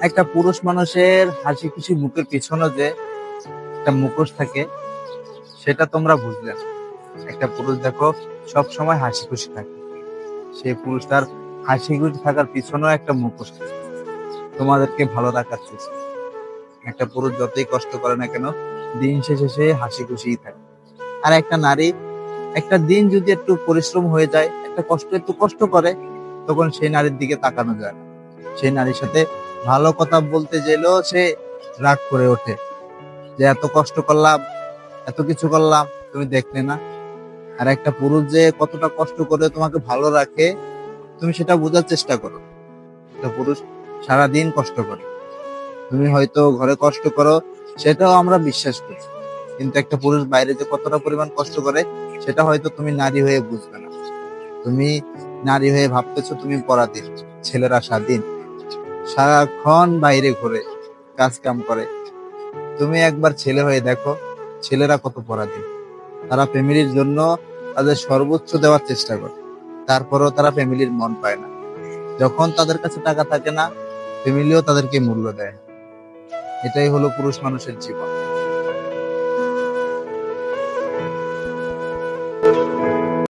একটা পুরুষ মানুষের হাসি খুশি মুখের পিছনে যে একটা মুখোশ থাকে, সেটা তোমরা বুঝলে না। একটা পুরুষ দেখো সব সময় হাসি খুশি থাকে, সেই পুরুষটার হাসি খুশি থাকার পিছনেও একটা মুখোশ থাকে, তোমাদেরকে ভালো রাখার চেষ্টা। একটা পুরুষ যতই কষ্ট করে না কেন, দিন শেষে সে হাসি খুশিই থাকে। আর একটা নারী একটা দিন যদি একটু পরিশ্রম হয়ে যায়, একটা একটু কষ্ট করে, তখন সেই নারীর দিকে তাকানো যায় না। সেই নারীর সাথে ভালো কথা বলতে গেলেও সে রাগ করে ওঠে, যে এত কষ্ট করলাম, এত কিছু করলাম, তুমি দেখলে না। আর একটা পুরুষ যে কতটা কষ্ট করে তোমাকে ভালো রাখে, তুমি সেটা বোঝার চেষ্টা করো। একটা পুরুষ সারাদিন কষ্ট করে, তুমি হয়তো ঘরে কষ্ট করো, সেটাও আমরা বিশ্বাস করি। কিন্তু একটা পুরুষ বাইরে যে কতটা পরিমাণ কষ্ট করে, সেটা হয়তো তুমি নারী হয়ে বুঝবে না। তুমি নারী হয়ে ভাবতেছো তুমি পরাধীন, ছেলেরা স্বাধীন, সারাক্ষণ বাইরে ঘুরে কাজ কাম করে। তুমি একবার ছেলে হয়ে দেখো, ছেলেরা কত পরাধীন। তারা ফ্যামিলির জন্য তাদের সর্বোচ্চ দেওয়ার চেষ্টা করে, তারপরেও তারা ফ্যামিলির মন পায় না। যখন তাদের কাছে টাকা থাকে না, ফ্যামিলিও তাদেরকে মূল্য দেয় না। এটাই হলো পুরুষ মানুষের জীবন।